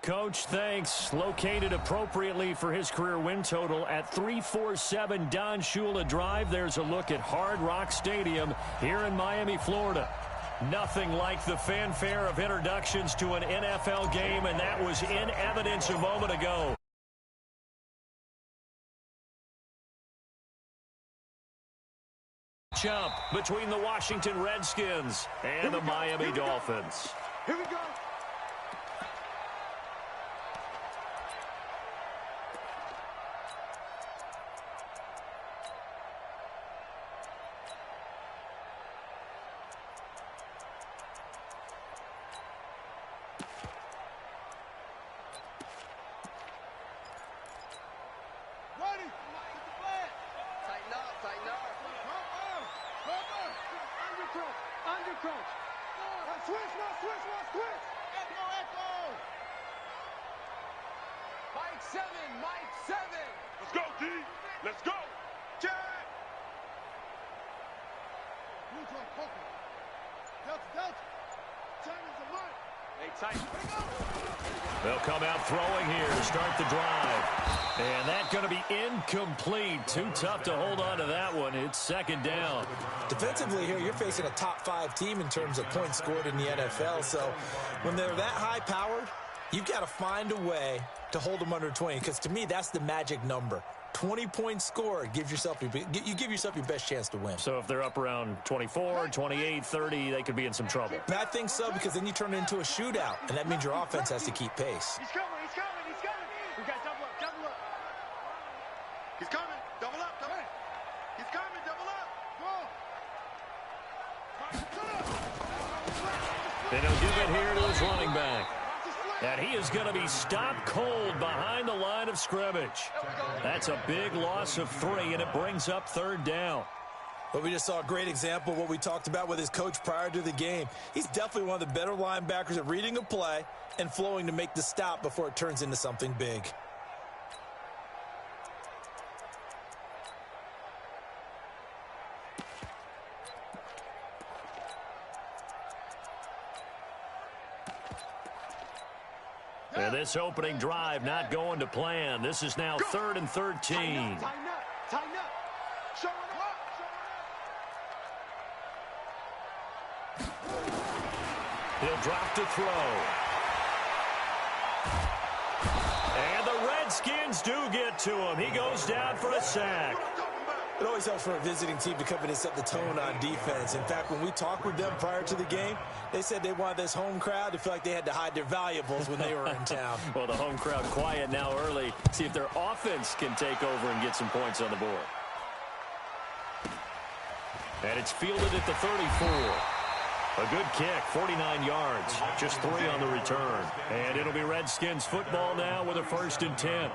Coach, thanks. Located appropriately for his career win total at 347 Don Shula Drive. There's a look at Hard Rock Stadium here in Miami, Florida. Nothing like the fanfare of introductions to an NFL game, and that was in evidence a moment ago. Jump between the Washington Redskins and the Miami Dolphins. Here we go. They'll come out throwing here to start the drive. And that's going to be incomplete. Too tough to hold on to that one. It's second down. Defensively here, you're facing a top-5 team in terms of points scored in the NFL. So when they're that high-powered, you've got to find a way to hold them under 20. Because to me, that's the magic number. 20 points scored, you give yourself your best chance to win. So if they're up around 24, 28, 30, they could be in some trouble. And I think so, because then you turn it into a shootout, and that means your offense has to keep pace. He's coming, he's coming, he's coming. We got double up, double up. He's coming, double up, double up. He's coming, double up. They don't give it here to his running back. And he is going to be stopped cold behind the line of scrimmage. That's a big loss of 3, and it brings up third down. But we just saw a great example of what we talked about with his coach prior to the game. He's definitely one of the better linebackers at reading a play and flowing to make the stop before it turns into something big. And this opening drive not going to plan. This is now 3rd and 13. Tighten up, tighten up. Show it up. He'll drop to throw. And the Redskins do get to him. He goes down for a sack. It always helps for a visiting team to come in and set the tone on defense. In fact, when we talked with them prior to the game, they said they wanted this home crowd to feel like they had to hide their valuables when they were in town. Well, the home crowd quiet now early. See if their offense can take over and get some points on the board. And it's fielded at the 34. A good kick, 49 yards, just 3 on the return. And it'll be Redskins football now with a 1st and 10.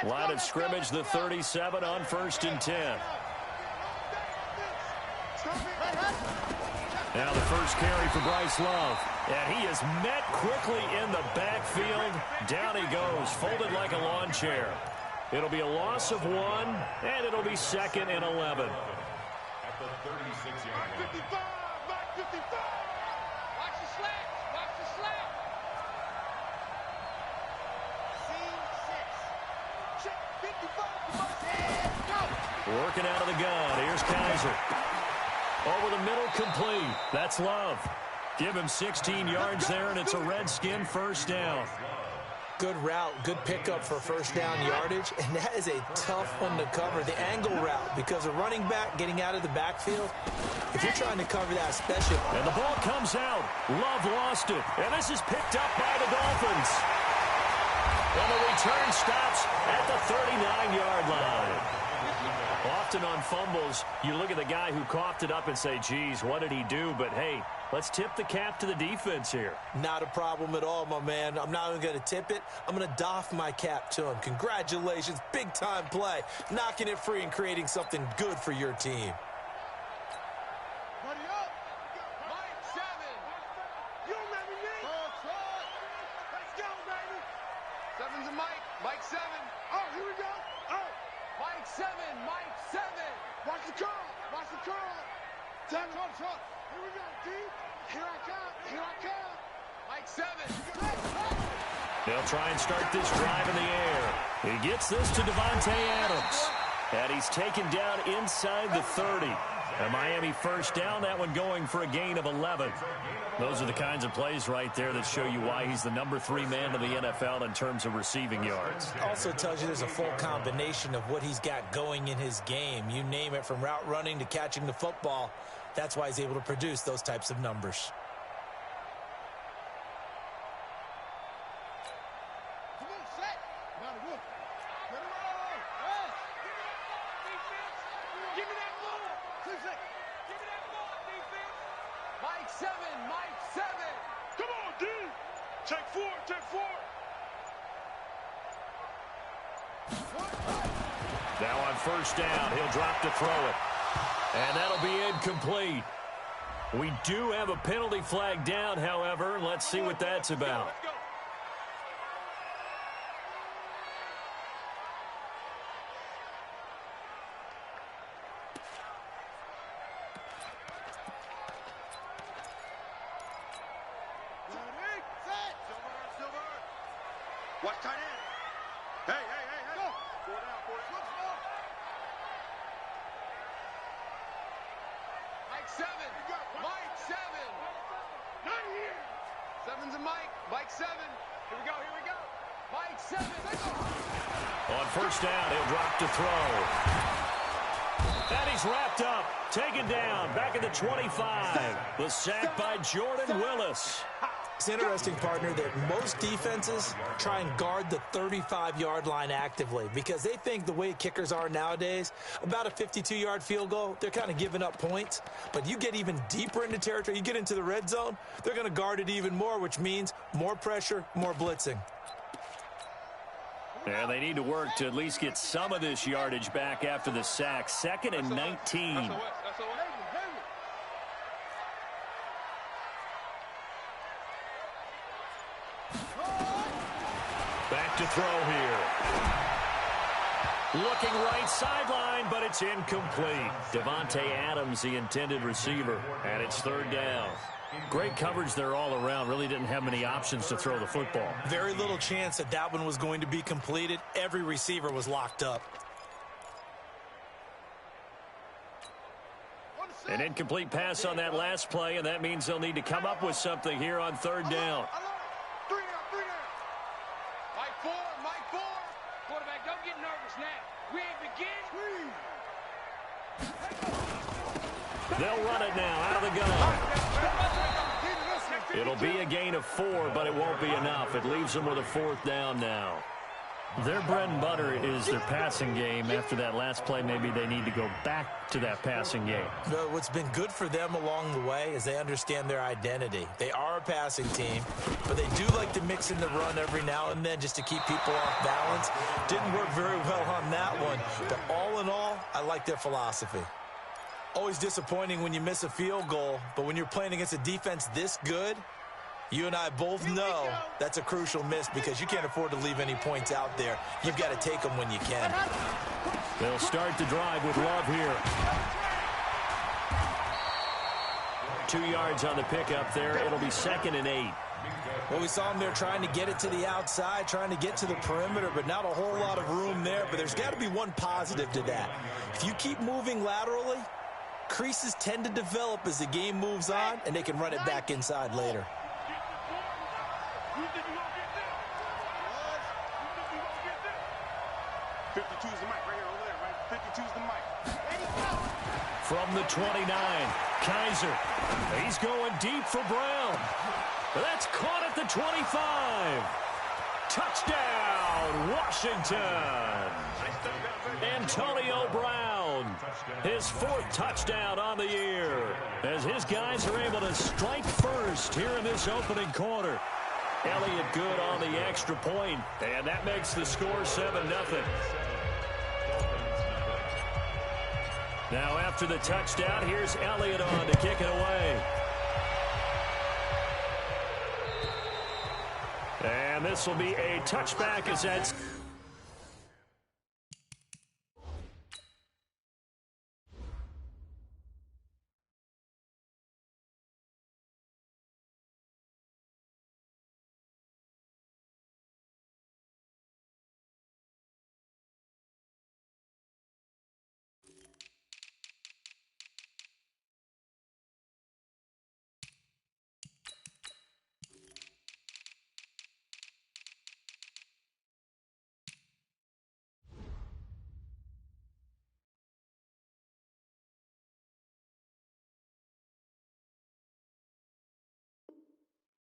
Line of scrimmage, the 37 on 1st and 10. Now the first carry for Bryce Love. And he is met quickly in the backfield. Down he goes, folded like a lawn chair. It'll be a loss of 1, and it'll be 2nd and 11. At the 36-yard line. 55, 55. Watch the slap, watch the slap. Working out of the gun. Here's Kaiser. Over the middle, complete. That's Love. Give him 16 yards there, and it's a Redskin 1st down. Good route, good pickup for 1st down yardage, and that is a tough one to cover, the angle route, because a running back getting out of the backfield, if you're trying to cover that especially. And the ball comes out. Love lost it, and this is picked up by the Dolphins. And the return stops at the 39-yard line. Often on fumbles, you look at the guy who coughed it up and say, geez, what did he do? But, hey, let's tip the cap to the defense here. Not a problem at all, my man. I'm not even going to tip it. I'm going to doff my cap to him. Congratulations. Big-time play. Knocking it free and creating something good for your team. Buddy up. Mike 7. You remember me? Let's go, baby. 7's a Mike. Mike 7. Oh, here we go. Oh. Mike 7. Mike 7. Watch the curl. Watch the curl. 7. Here we go, D. Here I come. Here I come. Mike 7. They'll try and start this drive in the air. He gets this to Davante Adams. And he's taken down inside the 30. A Miami first down, that one going for a gain of 11. Those are the kinds of plays right there that show you why he's the number 3 man in the NFL in terms of receiving yards. Also tells you there's a full combination of what he's got going in his game. You name it, from route running to catching the football. That's why he's able to produce those types of numbers. Come on, set. Now the wolf. Let it roll. Give me that ball. Give me that ball, defense. Mike 7. Mike 7. Come on, D. Take 4. Take 4. Now on first down, he'll drop to throw it. And that'll be incomplete. We do have a penalty flag down, however. Let's see what that's about. Let's go. Ready, set. Silver. Watch tight end. Hey. Go. 4 down. Mike 7. Mike 7. Not here. 7's a Mike. Mike 7. Here we go. Mike 7. On first down, he'll drop to throw. And he's wrapped up. Taken down. Back at the 25. The sack by Jordan Willis. It's interesting, partner, that most defenses try and guard the 35-yard line actively because they think the way kickers are nowadays, about a 52-yard field goal, they're kind of giving up points. But you get even deeper into territory, you get into the red zone, they're going to guard it even more, which means more pressure, more blitzing. And they need to work to at least get some of this yardage back after the sack. 2nd and 19. Back to throw here. Looking right sideline, but it's incomplete. Davante Adams, the intended receiver, and it's 3rd down. Great coverage there all around. Really didn't have many options to throw the football. Very little chance that one was going to be completed. Every receiver was locked up. An incomplete pass on that last play, and that means they'll need to come up with something here on 3rd down. 3 down. Mike 4. Quarterback, don't get nervous now. We ain't begin. They'll run it now out of the gun. It'll be a gain of 4, but it won't be enough. It leaves them with a 4th down now. Their bread and butter is their passing game. After that last play, maybe they need to go back to that passing game. But what's been good for them along the way is they understand their identity. They are a passing team, but they do like to mix in the run every now and then just to keep people off balance. Didn't work very well on that one, but all in all, I like their philosophy. Always disappointing when you miss a field goal, but when you're playing against a defense this good, you and I both know that's a crucial miss because you can't afford to leave any points out there. You've got to take them when you can. They'll start the drive with Love here. 2 yards on the pickup there. It'll be 2nd and 8. Well, we saw him there trying to get it to the outside, trying to get to the perimeter, but not a whole lot of room there. But there's got to be one positive to that. If you keep moving laterally, creases tend to develop as the game moves on, and they can run it back inside later. 52's the mic right here over there, right? 52's the mic. From the 29, Kaiser. He's going deep for Brown. That's caught at the 25. touchdown, Washington. Antonio Brown, his 4th touchdown on the year, as his guys are able to strike first here in this opening quarter. Elliott good on the extra point, and that makes the score 7-0. Now after the touchdown, here's Elliott on to kick it away. And this will be a touchback as that's...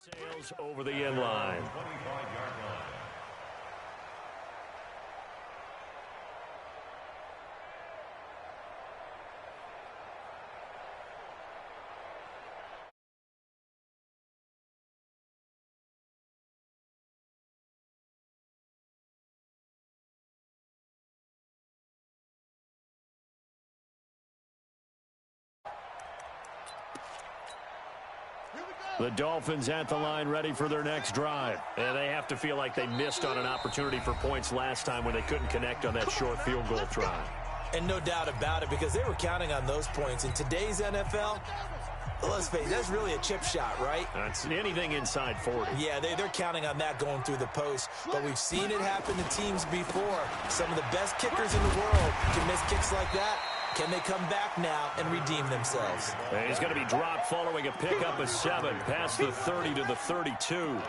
Sails over the end line. The Dolphins at the line ready for their next drive. And they have to feel like they missed on an opportunity for points last time when they couldn't connect on that short field goal try. And no doubt about it, because they were counting on those points. In today's NFL, let's face it, that's really a chip shot, right? That's anything inside 40. Yeah, they're counting on that going through the post. But we've seen it happen to teams before. Some of the best kickers in the world can miss kicks like that. Can they come back now and redeem themselves? And he's going to be dropped following a pickup of 7 past the 30 to the 32.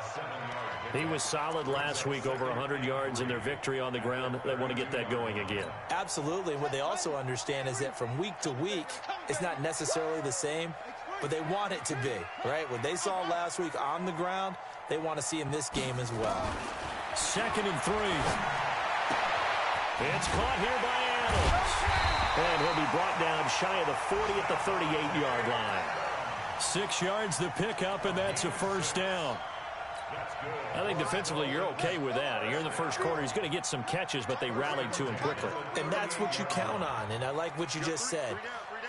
He was solid last week, over 100 yards in their victory on the ground. They want to get that going again. Absolutely. And what they also understand is that from week to week, it's not necessarily the same, but they want it to be, right? What they saw last week on the ground, they want to see in this game as well. 2nd and 3. It's caught here by Adams. And he'll be brought down shy of the 40 at the 38-yard line. 6 yards the pickup, and that's a first down. I think defensively you're okay with that. Here in the first quarter, he's going to get some catches, but they rallied to him quickly. And that's what you count on, and I like what you just said.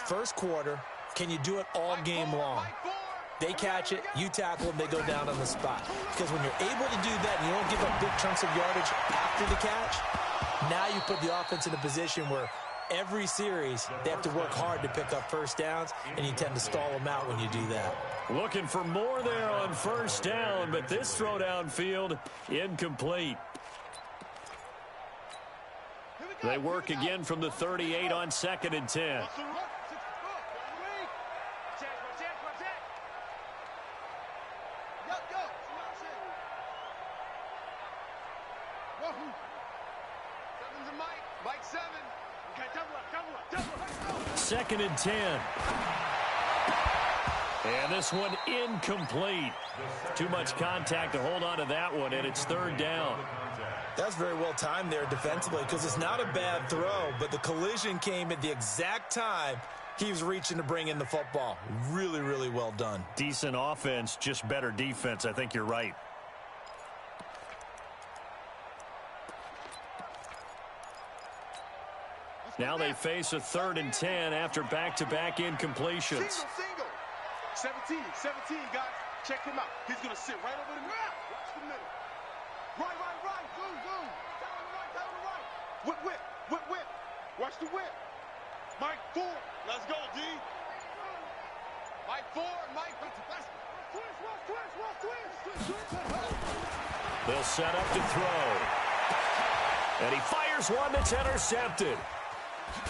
First quarter, can you do it all game long? They catch it, you tackle them, they go down on the spot. Because when you're able to do that and you don't give up big chunks of yardage after the catch, now you put the offense in a position where every series, they have to work hard to pick up first downs, and you tend to stall them out when you do that. Looking for more there on first down, but this throw downfield, incomplete. They work again from the 38 on 2nd and 10. Mike 7. 2nd and 10. And this one incomplete. Too much contact to hold on to that one, and it's 3rd down. That's very well timed there defensively, because it's not a bad throw, but the collision came at the exact time he was reaching to bring in the football. Really, really well done. Decent offense, just better defense. I think you're right. Now they face a 3rd and 10 after back-to-back incompletions. Single. 17, guys. Check him out. He's going to sit right over the middle. Watch the middle. Right. Zoom. Down the right. Whip. Watch the whip. Mike 4. Let's go, D. Mike 4. They'll set up to throw. And he fires one that's intercepted.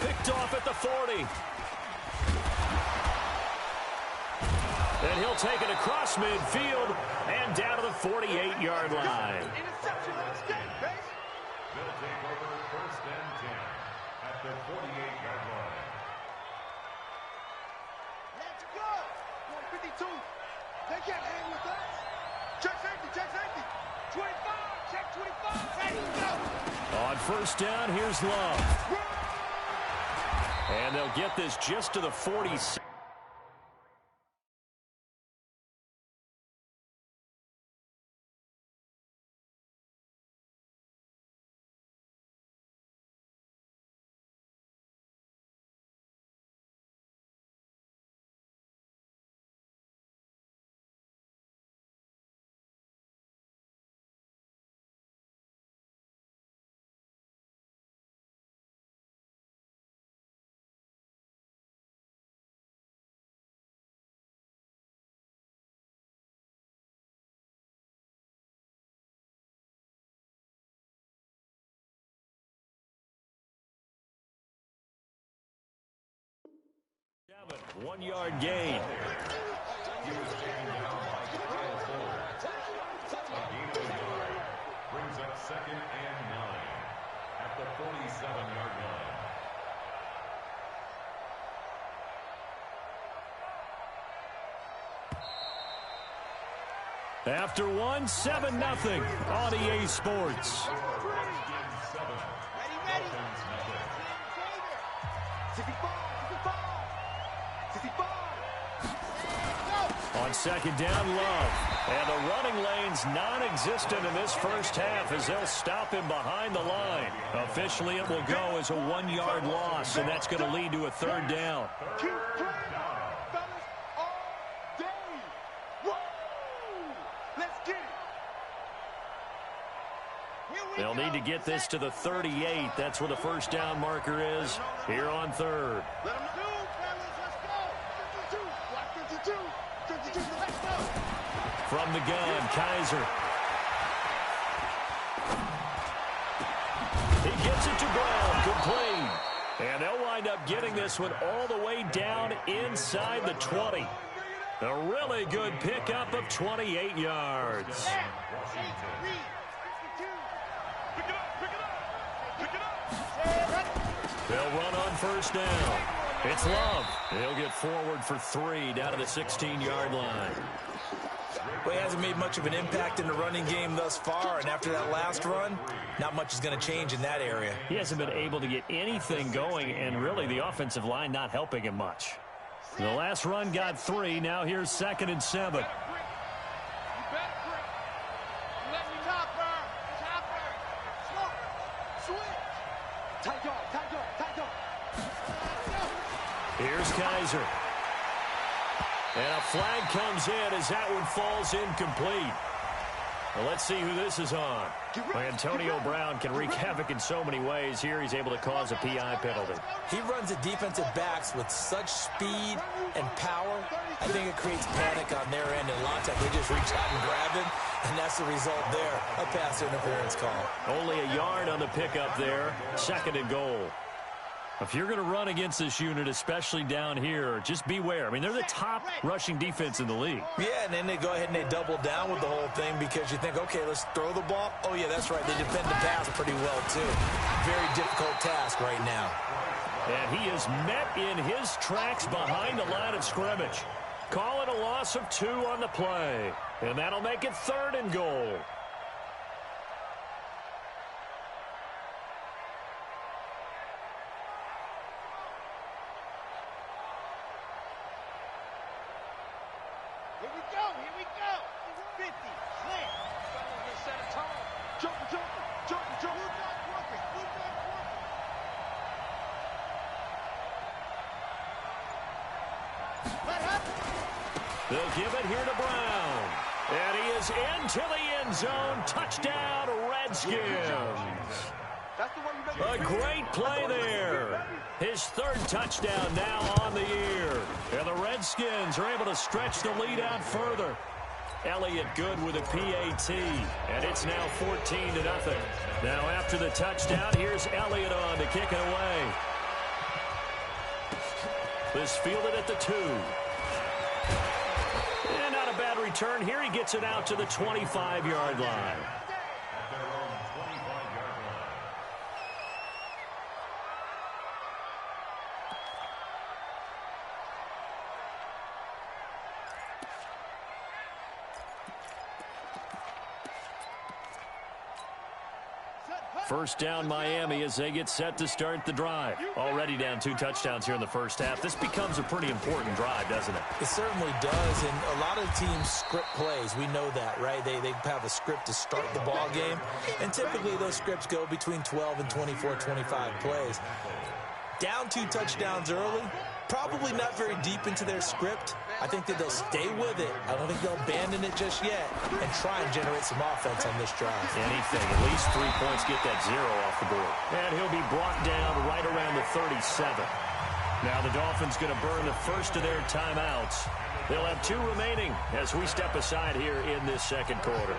Picked off at the 40. And he'll take it across midfield and down to the 48-yard line. Interception. Let's get it, baby. They'll take over 1st and 10 at the 48-yard line. Let's go. 152. They can't hang with us. Check safety. 25. Check 25. first down. Here's Love. And they'll get this just to the 46. One-yard gain. He was taken down by PS4. A gain of a yard. Brings up 2nd and 9 at the 47-yard line. After one, 7-0 on EA Sports. On second down, Love. And the running lane's non-existent in this first half as they'll stop him behind the line. Officially, it will go as a 1-yard loss, and that's going to lead to a third down. Keep playing, fellas, all day. Woo! Let's get it. They'll need to get this to the 38. That's where the first down marker is here on third. Let them do, fellas. Let's go. 52. Block 52. 52. Let's go. From the gun, Kaiser. He gets it to Brown, complete. And they'll wind up getting this one all the way down inside the 20. A really good pickup of 28 yards. They'll run on first down. It's Love. They'll get forward for 3 down to the 16-yard line. Well, he hasn't made much of an impact in the running game thus far, and after that last run, not much is going to change in that area. He hasn't been able to get anything going, and really the offensive line not helping him much. The last run got 3. Now here's 2nd and 7. Here's Kaiser. And a flag comes in as that one falls incomplete. Well, let's see who this is on. Antonio Brown can wreak havoc in so many ways. Here he's able to cause a PI penalty. He runs the defensive backs with such speed and power. I think it creates panic on their end, and a lot of times they just reach out and grab him, and that's the result there, a pass interference call. Only a yard on the pickup there. 2nd and goal. If you're going to run against this unit, especially down here, just beware. I mean, they're the top rushing defense in the league. Yeah, and then they go ahead and they double down with the whole thing because you think, okay, let's throw the ball. Oh, yeah, that's right. They defend the pass pretty well, too. Very difficult task right now. And he is met in his tracks behind the line of scrimmage. Call it a loss of 2 on the play. And that'll make it 3rd and goal. Here we go. 50. Slam. Set a tone. Jumper. They'll give it here to Brown. And he is into the end zone. Touchdown, Redskins. A great play there. His 3rd touchdown now on the year. And the Redskins are able to stretch the lead out further. Elliott good with a PAT. And it's now 14-0. Now after the touchdown, here's Elliott on to kick it away. This fielded at the 2. And not a bad return here. He gets it out to the 25-yard line. First down Miami as they get set to start the drive. Already down 2 touchdowns here in the first half. This becomes a pretty important drive, doesn't it? It certainly does, and a lot of teams script plays. We know that, right? They have a script to start the ball game, and typically those scripts go between 12 and 24, 25 plays. Down 2 touchdowns early, probably not very deep into their script. I think that they'll stay with it. I don't think they'll abandon it just yet and try and generate some offense on this drive. Anything, at least 3 points, get that 0 off the board. And he'll be brought down right around the 37. Now the Dolphins going to burn the first of their timeouts. They'll have 2 remaining as we step aside here in this second quarter.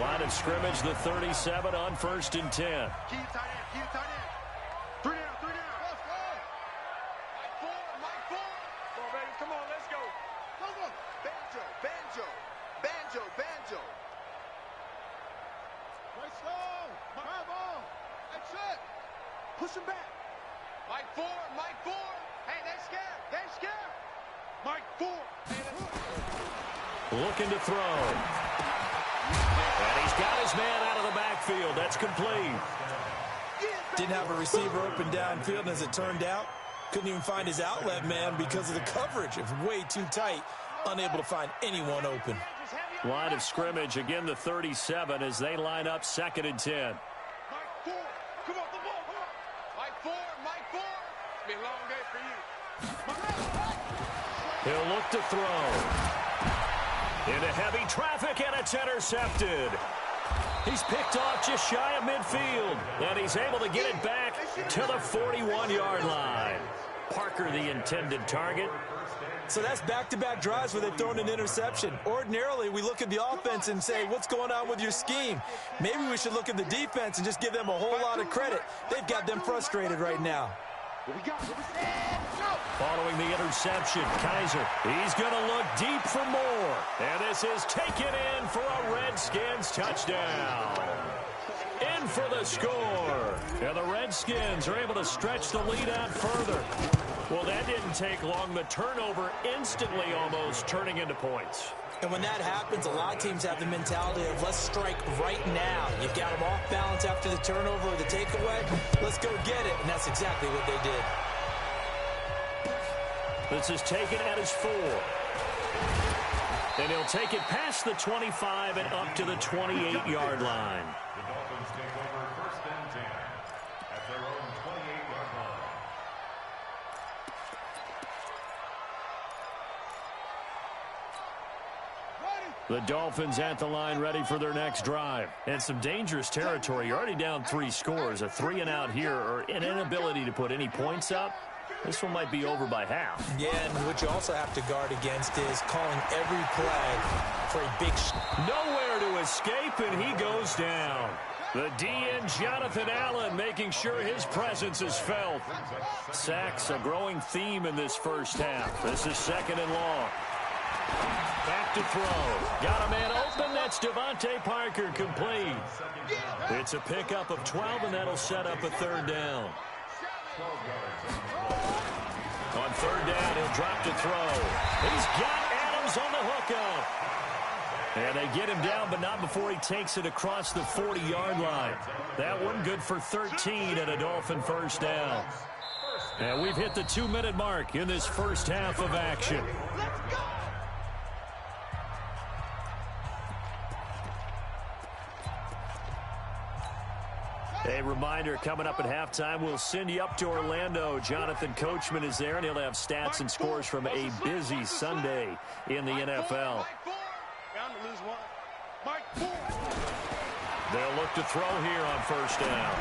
Line of scrimmage, the 37 on 1st and 10. Keep tight end, keep tight end. 3 down, 3 down. Let's go. Mike 4. Come on, baby, come on, let's go. Go, go. Banjo. Right slow. Drive on. That's it. Push him back. Mike 4. Hey, they scared. Mike 4. Looking to throw. And he's got his man out of the backfield. That's complete. Didn't have a receiver open downfield, and as it turned out, couldn't even find his outlet man because of the coverage. It was way too tight, unable to find anyone open. Line of scrimmage, again the 37 as they line up 2nd and 10. Mike 4. Come on, the ball. Come on. Mike 4. It's been a long day for you. He'll look to throw. Into heavy traffic, and it's intercepted. He's picked off just shy of midfield, and he's able to get it back to the 41-yard line. Parker, the intended target. So that's back-to-back drives where they've thrown an interception. Ordinarily, we look at the offense and say, what's going on with your scheme? Maybe we should look at the defense and just give them a whole lot of credit. They've got them frustrated right now. Following the interception, Kaiser, he's going to look deep for more. And this is taken in for a Redskins touchdown. In for the score. And the Redskins are able to stretch the lead out further. Well, that didn't take long. The turnover instantly almost turning into points. And when that happens, a lot of teams have the mentality of let's strike right now. You've got them off balance after the turnover or the takeaway. Let's go get it. And that's exactly what they did. This is taken at his 4. And he'll take it past the 25 and up to the 28-yard line. The Dolphins take over 1st and 10 at their own 28-yard line. The Dolphins at the line ready for their next drive. And some dangerous territory. You're already down 3 scores. A 3-and-out here or an inability to put any points up. This one might be over by half. Yeah, and what you also have to guard against is calling every play for a big nowhere to escape, and he goes down. The DN, Jonathan Allen, making sure his presence is felt. Sacks, a growing theme in this first half. This is 2nd and long. Back to throw. Got a man open. That's Devontae Parker, complete. It's a pickup of 12, and that'll set up a 3rd down. On 3rd down, he'll drop to throw. He's got Adams on the hookup. And they get him down, but not before he takes it across the 40-yard line. That one good for 13 and a Dolphin 1st down. And we've hit the 2-minute mark in this first half of action. A reminder, coming up at halftime, we'll send you up to Orlando. Jonathan Coachman is there, and he'll have stats and scores from a busy Sunday in the NFL. They'll look to throw here on 1st down.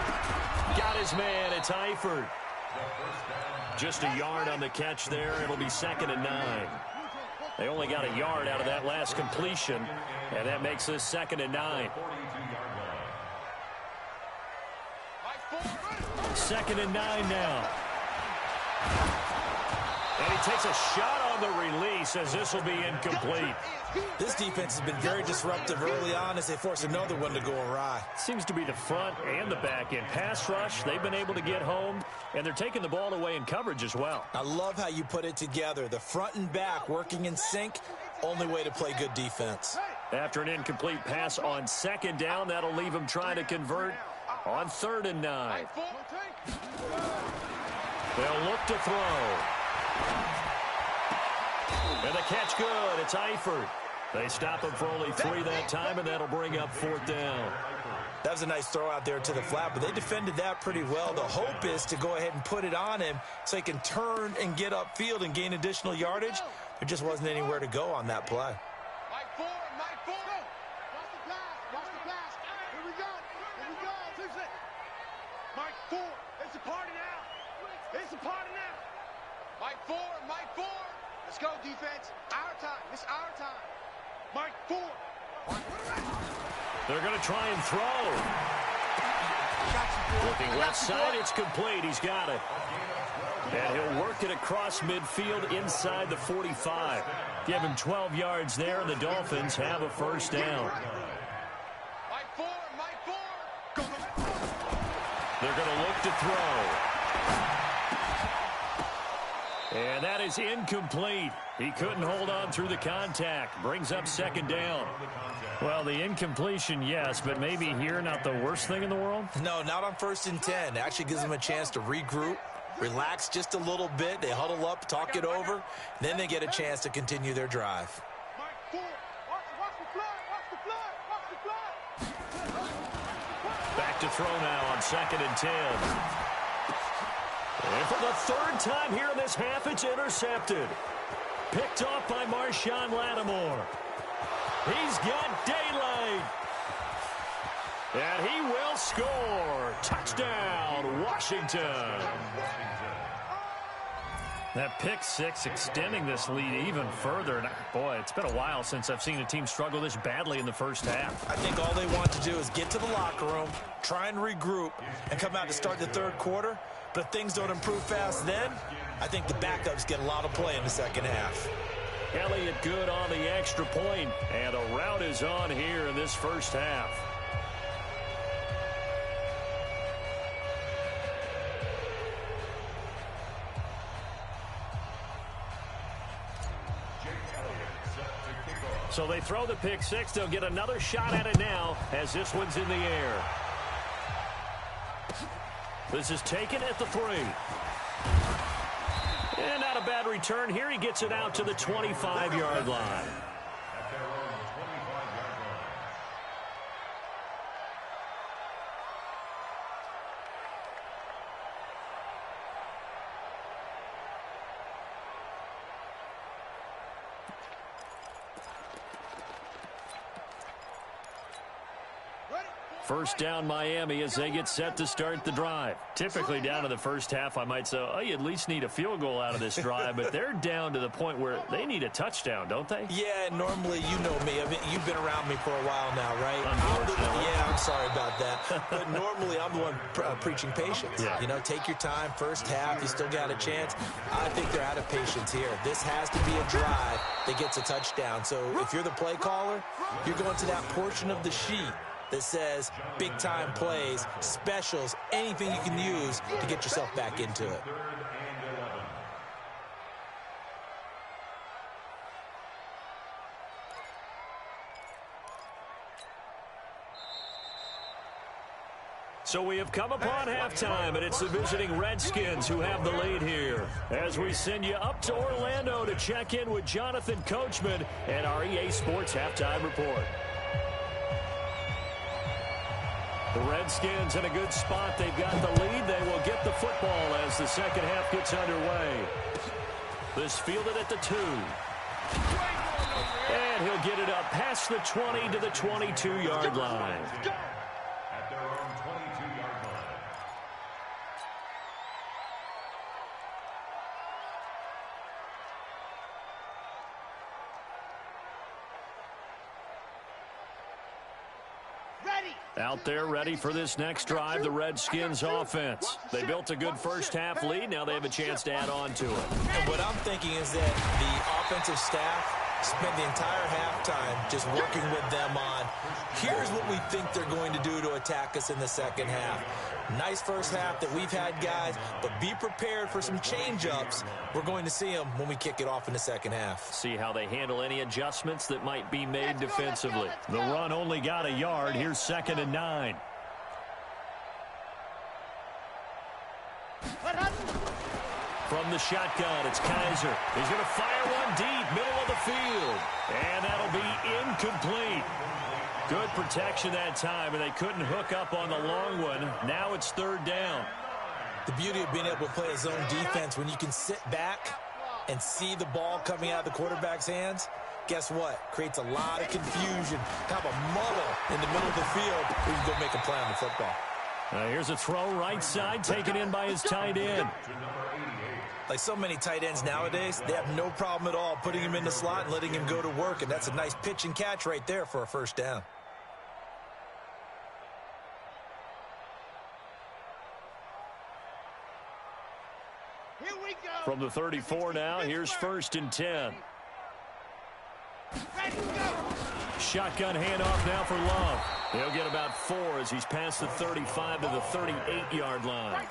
Got his man. It's Eifert. Just a yard on the catch there. It'll be 2nd and 9. They only got a yard out of that last completion, and that makes this 2nd and 9. 2nd and 9 now. And he takes a shot on the release as this will be incomplete. This defense has been very disruptive early on as they force another one to go awry. Seems to be the front and the back end. Pass rush, they've been able to get home, and they're taking the ball away in coverage as well. I love how you put it together. The front and back working in sync, only way to play good defense. After an incomplete pass on 2nd down, that'll leave him trying to convert On 3rd and 9. They'll look to throw. And the catch good. It's Eifert. They stop him for only 3 that time, and that'll bring up 4th down. That was a nice throw out there to the flat, but they defended that pretty well. The hope is to go ahead and put it on him so he can turn and get upfield and gain additional yardage. There just wasn't anywhere to go on that play. Mike 4, Mike 4. Watch the pass, watch the pass. Here we go, here we go. Mike 4, it's a party now. It's a party now. Mike 4, Mike 4. Let's go, defense. Our time, it's our time. Mike 4. They're going to try and throw. Looking left side, it's complete. He's got it. And he'll work it across midfield inside the 45. Give him 12 yards there, and the Dolphins have a 1st down. Mike 4, Mike 4. They're going to look to throw. And that is incomplete. He couldn't hold on through the contact. Brings up 2nd down. Well, the incompletion, yes, but maybe here not the worst thing in the world? No, not on 1st and 10. Actually gives them a chance to regroup, relax just a little bit. They huddle up, talk it over. Then they get a chance to continue their drive. Mike 4, watch the fly, watch the fly, watch the fly. Back to throw now on 2nd and 10. And for the 3rd time here in this half, it's intercepted. Picked off by Marshawn Lattimore. He's got daylight. And he will score. Touchdown, Washington. That pick 6 extending this lead even further. And boy, it's been a while since I've seen a team struggle this badly in the 1st half. I think all they want to do is get to the locker room, try and regroup, and come out to start the 3rd quarter. But if things don't improve fast then, I think the backups get a lot of play in the 2nd half. Elliott good on the extra point, and a rout is on here in this 1st half. So they throw the pick 6. They'll get another shot at it now as this one's in the air. This is taken at the 3. And not a bad return here. He gets it out to the 25-yard line. First down Miami as they get set to start the drive. Typically down to the 1st half, I might say, oh, you at least need a field goal out of this drive, but they're down to the point where they need a touchdown, don't they? Yeah, normally, you know me. I mean, you've been around me for a while now, right? I'm sorry about that. But normally, I'm the one preaching patience. Yeah. You know, take your time. 1st half, you still got a chance. I think they're out of patience here. This has to be a drive that gets a touchdown. So if you're the play caller, you're going to that portion of the sheet that says big-time plays, specials, anything you can use to get yourself back into it. So we have come upon halftime, and it's the visiting Redskins who have the lead here. As we send you up to Orlando to check in with Jonathan Coachman and our EA Sports Halftime Report. The Redskins in a good spot. They've got the lead. They will get the football as the 2nd half gets underway. This fielded at the 2. And he'll get it up past the 20 to the 22-yard line. At their own 22-yard line. Out there ready for this next drive, the Redskins offense. They built a good 1st half lead. Now they have a chance to add on to it. And what I'm thinking is that the offensive staff spent the entire halftime just working with them on, here's what we think they're going to do to attack us in the 2nd half. Nice 1st half that we've had, guys, but be prepared for some change-ups. We're going to see them when we kick it off in the 2nd half. See how they handle any adjustments that might be made defensively. The run only got a yard. Here's 2nd and 9. From the shotgun, it's Kaiser. He's going to fire one deep, middle of the field. And that'll be incomplete. Good protection that time, and they couldn't hook up on the long one. Now it's third down. The beauty of being able to play a zone defense when you can sit back and see the ball coming out of the quarterback's hands, guess what? Creates a lot of confusion, kind of a muddle in the middle of the field where you can go make a play on the football. Here's a throw right side, taken in by his tight end. Like so many tight ends nowadays, they have no problem at all putting him in the slot and letting him go to work, and that's a nice pitch and catch right there for a first down. Here we go. From the 34 now, here's first and 10. Ready to go. Shotgun handoff now for Love. He'll get about 4 as he's past the 35 to the 38-yard line.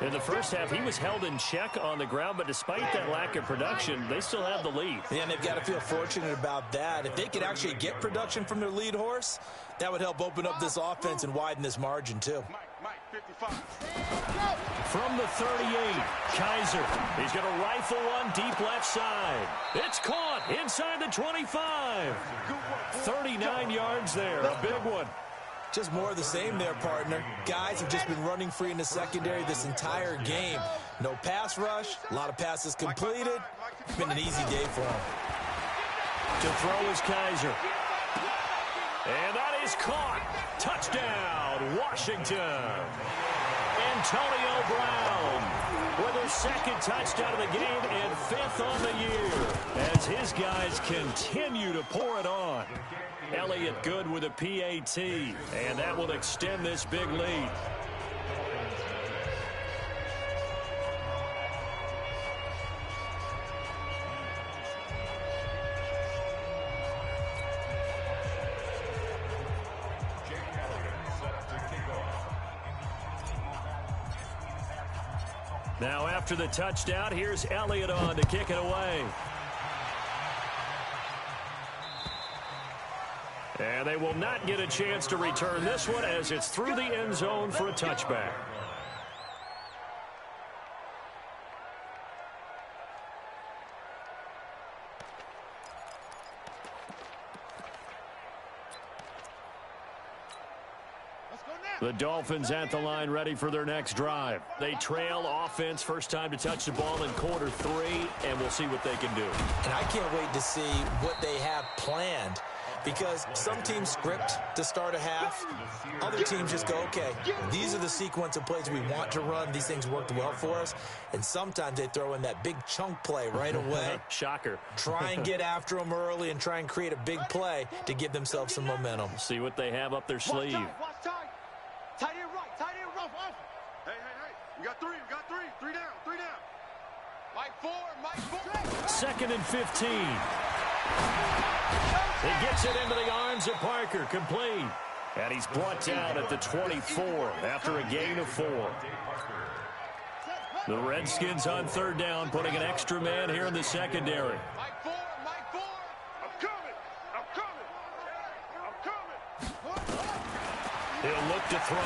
In the first half, he was held in check on the ground, but despite that lack of production, they still have the lead. Yeah, and they've got to feel fortunate about that. If they could actually get production from their lead horse, that would help open up this offense and widen this margin, too. Mike, 55. From the 38, Kaiser. He's going to rifle one deep left side. It's caught inside the 25. 39 yards there, a big one. Just more of the same there, partner. Guys have just been running free in the secondary this entire game. No pass rush, a lot of passes completed. It's been an easy day for them. To throw is Kaiser. And that is caught. Touchdown, Washington. Antonio Brown with his second touchdown of the game and 5th on the year as his guys continue to pour it on. Elliott good with a PAT, and that will extend this big lead. Now after the touchdown, here's Elliott on to kick it away. And they will not get a chance to return this one as it's through the end zone for a touchback. The Dolphins at the line ready for their next drive. They trail offense, first time to touch the ball in quarter 3, and we'll see what they can do. And I can't wait to see what they have planned, because some teams script to start a half. Other teams just go, okay, these are the sequence of plays we want to run. These things worked well for us. And sometimes they throw in that big chunk play right away. Shocker. Try and get after them early and try and create a big play to give themselves some momentum. See what they have up their sleeve. Watch time. Tight end right, tight end rough off. Hey. We got 3, Three down. Mike 4. 2nd and 15. He gets it into the arms of Parker, complete. And he's brought down at the 24 after a gain of 4. The Redskins on 3rd down, putting an extra man here in the secondary. Mike 4. I'm coming. He'll look to throw.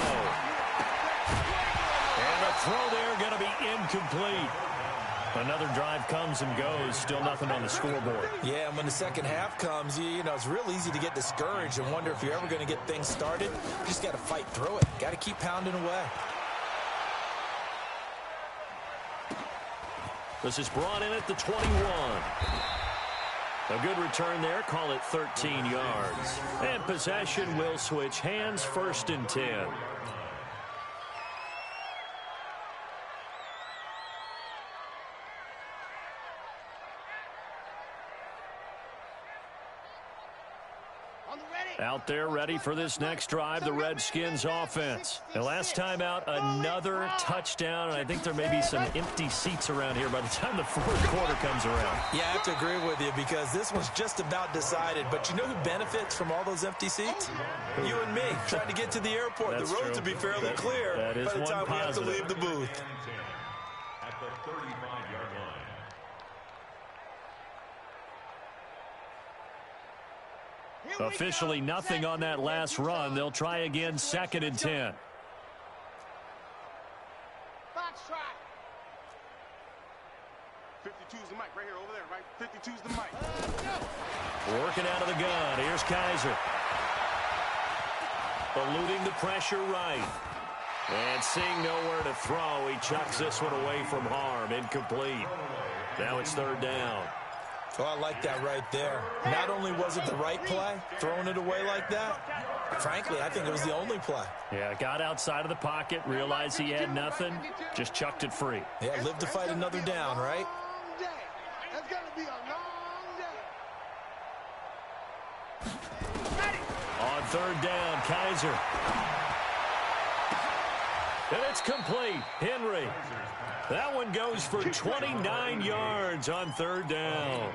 And the throw there going to be incomplete. Another drive comes and goes. Still nothing on the scoreboard. Yeah, and when the second half comes, you know, it's real easy to get discouraged and wonder if you're ever going to get things started. You just got to fight through it. Got to keep pounding away. This is brought in at the 21. A good return there. Call it 13 yards. And possession will switch hands, 1st and 10. Out there ready for this next drive, the Redskins offense. And last time out, another touchdown, and I think there may be some empty seats around here by the time the 4th quarter comes around. Yeah, I have to agree with you because this one's just about decided. But you know who benefits from all those empty seats? You and me, trying to get to the airport. That's the roads true. will be fairly clear that is by the time one we have to positive. leave the booth. At the 35-yard line. Officially nothing on that last run. They'll try again, 2nd and 10. Box try. 52's the mic right here, over there, right? 52's the mic. Working out of the gun. Here's Kaiser. Eluding the pressure right. And seeing nowhere to throw, he chucks this one away from harm. Incomplete. Now it's third down. Oh, I like that right there. Not only was it the right play, throwing it away like that, frankly, I think it was the only play. Yeah, got outside of the pocket, realized he had nothing, just chucked it free. Yeah, live to fight another down, right? That's going to be a long day. On third down, Kaiser. And it's complete. Henry. That one goes for 29 yards on third down.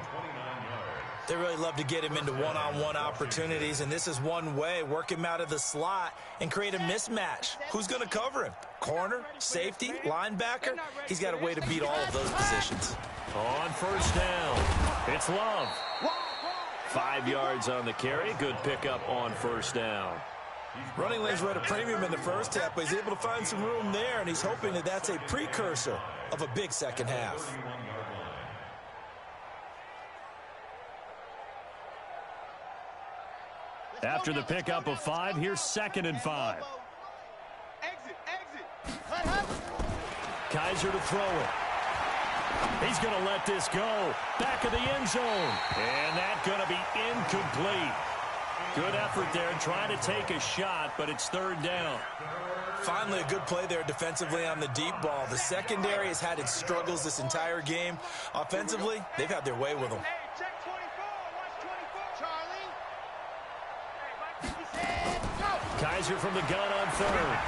They really love to get him into one-on-one opportunities, and this is one way. Work him out of the slot and create a mismatch. Who's going to cover him? Corner, safety, linebacker? He's got a way to beat all of those positions. On first down, it's Love. 5 yards on the carry. Good pickup on first down. Running lanes were at a premium in the first half, but he's able to find some room there, and he's hoping that that's a precursor of a big second half. After the pickup of 5, here's 2nd and 5. Exit. Kaiser to throw it. He's going to let this go. Back of the end zone. And that's going to be incomplete. Good effort there, trying to take a shot, but it's third down. Finally, a good play there defensively on the deep ball. The secondary has had its struggles this entire game. Offensively, they've had their way with them. Check 24. Watch 24. Charlie. Kaiser from the gun on third.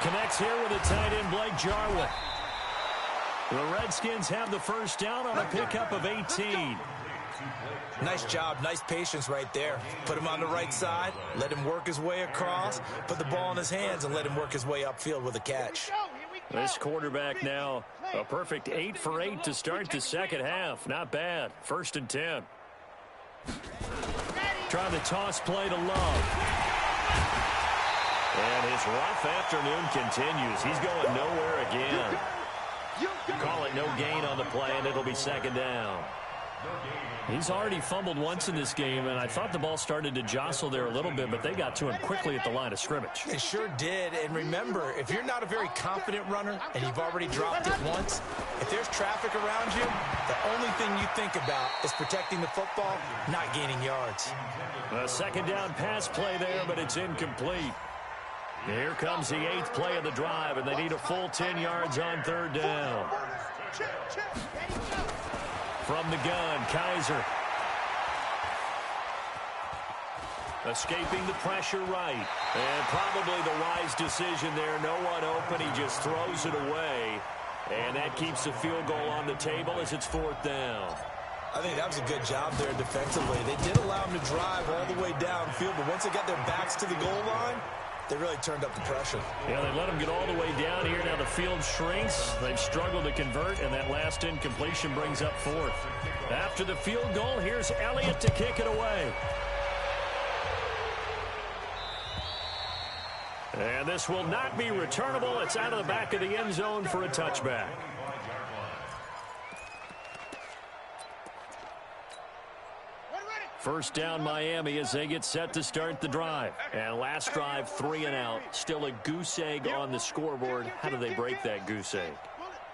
Connects here with a tight end, Blake Jarwin. The Redskins have the first down on a pickup of 18. Nice job, nice patience right there. Put him on the right side, let him work his way across, put the ball in his hands, and let him work his way upfield with a catch. This quarterback now a perfect 8 for 8 to start the second half. Not bad. 1st and 10. Trying the toss play to Love. And his rough afternoon continues. He's going nowhere again. Call it no gain on the play, and it'll be 2nd down. He's already fumbled once in this game, and I thought the ball started to jostle there a little bit, but they got to him quickly at the line of scrimmage. They sure did, and remember, if you're not a very confident runner and you've already dropped it once, if there's traffic around you, the only thing you think about is protecting the football, not gaining yards. A 2nd down pass play there, but it's incomplete. Here comes the 8th play of the drive, and they need a full 10 yards on third down. From the gun, Kaiser. Escaping the pressure right. And probably the wise decision there. No one open. He just throws it away. And that keeps the field goal on the table as it's 4th down. I think that was a good job there defensively. They did allow him to drive all the way downfield, but once they got their backs to the goal line, they really turned up the pressure. Yeah, they let him get all the way down here. Now the field shrinks. They've struggled to convert, and that last incompletion brings up 4th. After the field goal, here's Elliott to kick it away. And this will not be returnable. It's out of the back of the end zone for a touchback. First down, Miami, as they get set to start the drive. And last drive, 3 and out. Still a goose egg on the scoreboard. How do they break that goose egg?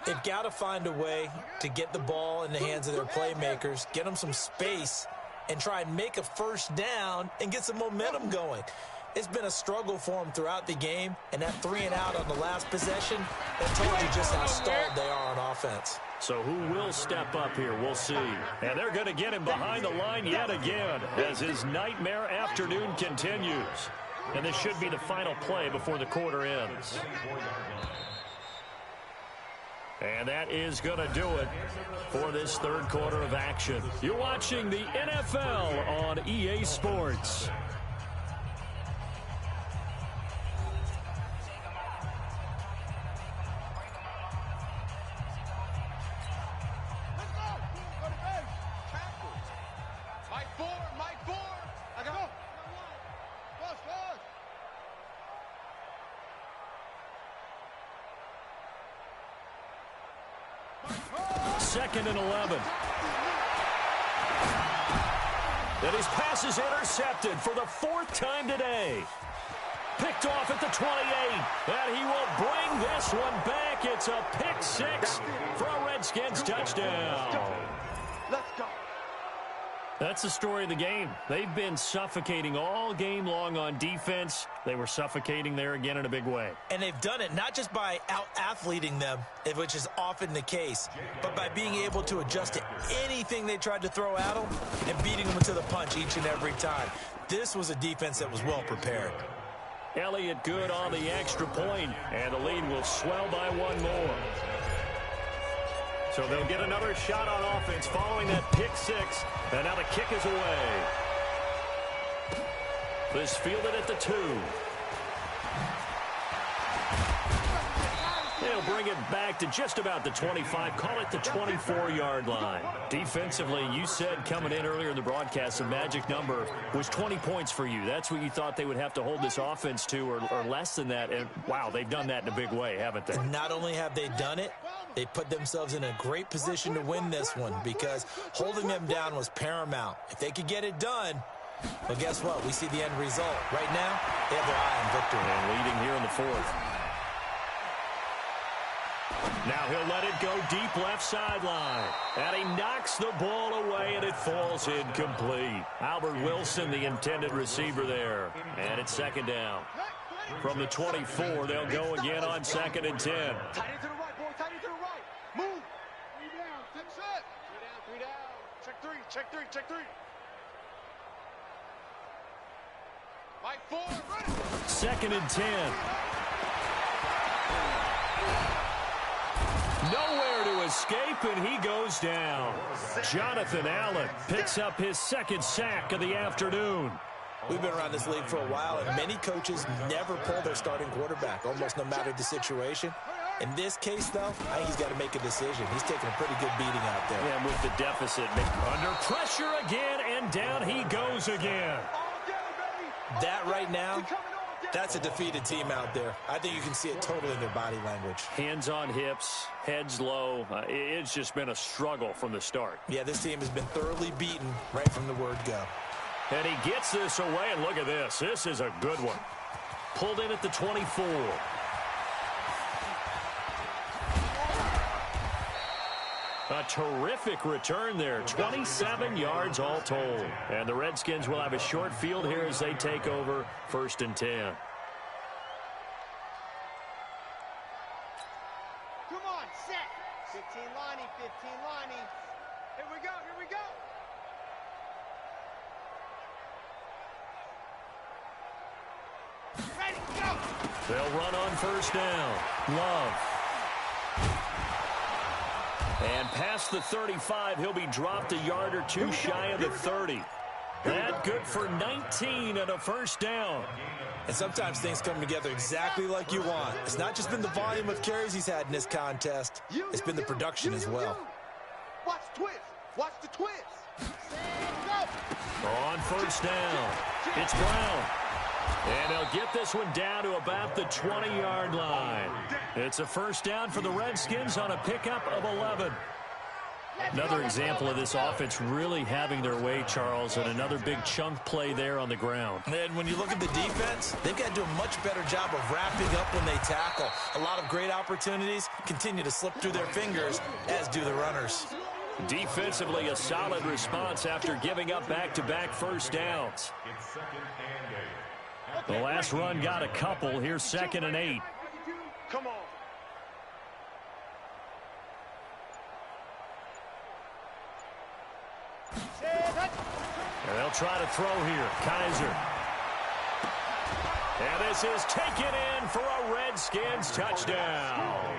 They've got to find a way to get the ball in the hands of their playmakers, get them some space, and try and make a first down and get some momentum going. It's been a struggle for them throughout the game, and that 3 and out on the last possession, that told you just how stalled they are on offense. So who will step up here? We'll see. And they're going to get him behind the line yet again as his nightmare afternoon continues. And this should be the final play before the quarter ends. And that is going to do it for this third quarter of action. You're watching the NFL on EA Sports. 2nd and 11. And his pass is intercepted for the 4th time today. Picked off at the 28, and he will bring this one back. It's a pick 6 for a Redskins touchdown. Let's go. That's the story of the game. They've been suffocating all game long on defense. They were suffocating there again in a big way. And they've done it not just by out-athleting them, which is often the case, but by being able to adjust to anything they tried to throw at them and beating them to the punch each and every time. This was a defense that was well prepared. Elliott good on the extra point, and the lead will swell by one more. So they'll get another shot on offense following that pick 6, and now the kick is away. This fielded at the 2. They'll bring it back to just about the 25, call it the 24-yard line. Defensively, you said coming in earlier in the broadcast, the magic number was 20 points for you. That's what you thought they would have to hold this offense to, or less than that. And, wow, they've done that in a big way, haven't they? Not only have they done it, they put themselves in a great position to win this one because holding them down was paramount. If they could get it done, well, guess what? We see the end result. Right now, they have their eye on victory. And leading here in the 4th. Now he'll let it go deep left sideline. And he knocks the ball away, and it falls incomplete. Albert Wilson, the intended receiver there. And it's 2nd down. From the 24, they'll go again on 2nd and 10. Tight end to the right, boy. Tight end to the right. Move. 3 down. Take set. 3 down. 3 down. Check 3. Check 3. Check 3. Mike 4. Ready. 2nd and 10. Nowhere to escape, and he goes down. Jonathan Allen picks up his 2nd sack of the afternoon. We've been around this league for a while, and many coaches never pull their starting quarterback, almost no matter the situation. In this case, though, I think he's got to make a decision. He's taking a pretty good beating out there. And with the deficit, under pressure again, and down he goes again. That right now, that's a defeated team out there. I think you can see it totally in their body language. Hands on hips, heads low. It's just been a struggle from the start. Yeah, this team has been thoroughly beaten right from the word go. And he gets this away, and look at this. This is a good one. Pulled in at the 24. A terrific return there. 27 yards all told. And the Redskins will have a short field here as they take over 1st and 10. Come on, set. 15 liney, 15 liney. Here we go, here we go. Ready, go. They'll run on 1st down. Love. And past the 35, he'll be dropped a yard or 2 shy of the 30. That good for 19 and a 1st down. And sometimes things come together exactly like you want. It's not just been the volume of carries he's had in this contest. It's been the production as well. Watch the twist. Watch the twist. On 1st down, it's Brown. And they'll get this one down to about the 20-yard line. It's a 1st down for the Redskins on a pickup of 11. Another example of this offense really having their way, Charles, and another big chunk play there on the ground. And when you look at the defense, they've got to do a much better job of wrapping up when they tackle. A lot of great opportunities continue to slip through their fingers, as do the runners. Defensively, a solid response after giving up back-to-back 1st downs. The last run got a couple. Here's 2nd and 8. Come on. And they'll try to throw here. Kaiser. And this is taken in for a Redskins touchdown.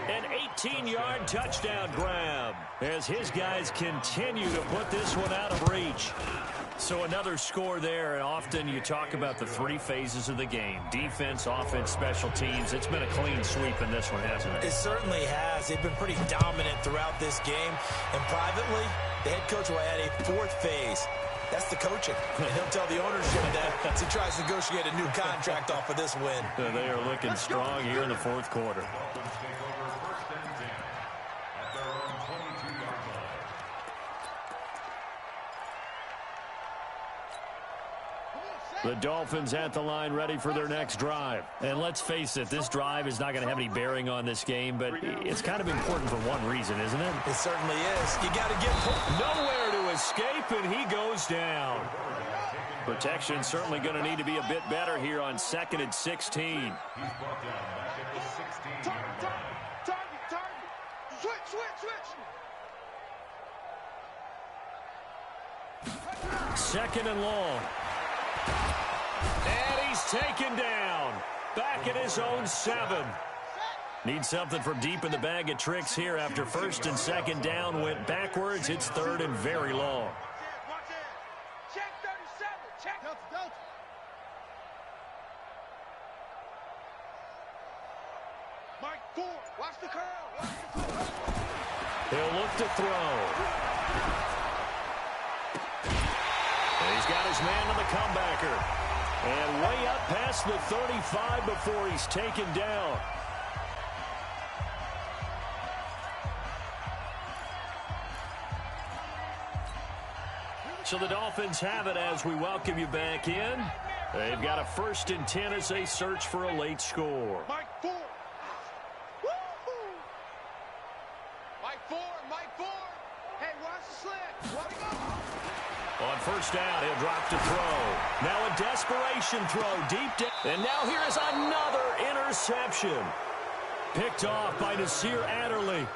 An 18-yard touchdown grab as his guys continue to put this one out of reach. So another score there, and often you talk about the 3 phases of the game. Defense, offense, special teams. It's been a clean sweep in this one, hasn't it? It certainly has. They've been pretty dominant throughout this game. And privately, the head coach will add a 4th phase. That's the coaching. And he'll tell the ownership that as he tries to negotiate a new contract off of this win. They are looking strong here in the 4th quarter. The Dolphins at the line ready for their next drive. And let's face it, this drive is not going to have any bearing on this game, but it's kind of important for one reason, isn't it? It certainly is. You got to get nowhere to escape, and he goes down. Protection certainly going to need to be a bit better here on 2nd and 16. He's brought down back at the 16-yard line. Target. Switch. 2nd and long. And he's taken down. Back at his own 7. Needs something from deep in the bag of tricks here after 1st and 2nd down went backwards. It's 3rd and very long. Check 37. Check. Mike 4. Watch the curl. He'll look to throw. And he's got his man on the comebacker. And way up past the 35 before he's taken down. So the Dolphins have it as we welcome you back in. They've got a 1st and 10 as they search for a late score. Mike 4. Woo-hoo. Mike 4. Hey, watch the slant. On 1st down, he'll drop to throw. Now a desperation throw deep down. And now here is another interception. Picked off by Nasir Adderley.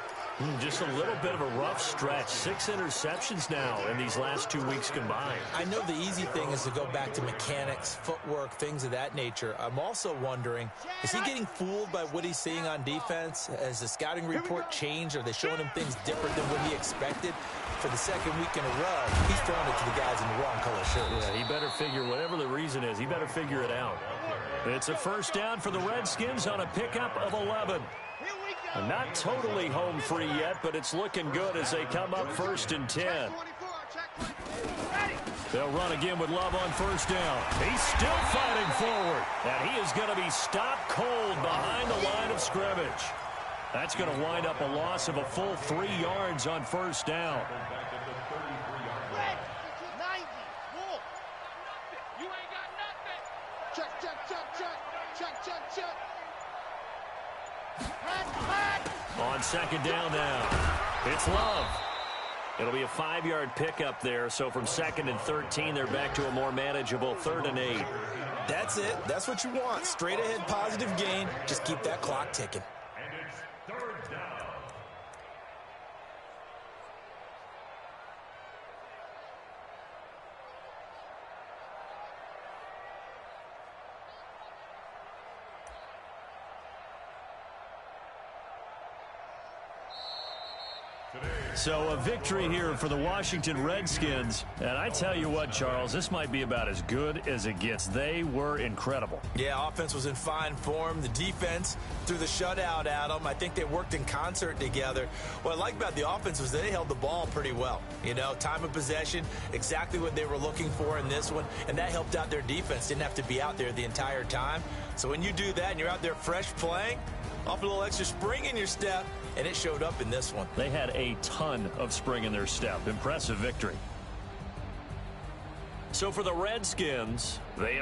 Just a little bit of a rough stretch. 6 interceptions now in these last 2 weeks combined. I know the easy thing is to go back to mechanics, footwork, things of that nature. I'm also wondering, is he getting fooled by what he's seeing on defense? Has the scouting report changed? Are they showing him things different than what he expected? For the 2nd week in a row, he's throwing it to the guys in the wrong color shirts. Yeah, he better figure, whatever the reason is, he better figure it out. It's a 1st down for the Redskins on a pickup of 11. Not totally home free yet, but it's looking good as they come up 1st and 10. They'll run again with Love on 1st down. He's still fighting forward, and he is going to be stopped cold behind the line of scrimmage. That's going to wind up a loss of a full 3 yards on 1st down. On 2nd down now, it's Love. It'll be a 5-yard pickup there, so from 2nd and 13, they're back to a more manageable 3rd and 8. That's it. That's what you want. Straight ahead positive gain. Just keep that clock ticking. And it's 3rd down. So a victory here for the Washington Redskins. And I tell you what, Charles, this might be about as good as it gets. They were incredible. Yeah, offense was in fine form. The defense threw the shutout at them. I think they worked in concert together. What I like about the offense was they held the ball pretty well. You know, time of possession, exactly what they were looking for in this one. And that helped out their defense. Didn't have to be out there the entire time. So when you do that and you're out there fresh playing, off a little extra spring in your step, and it showed up in this one. They had a ton of spring in their step. Impressive victory. So for the Redskins, they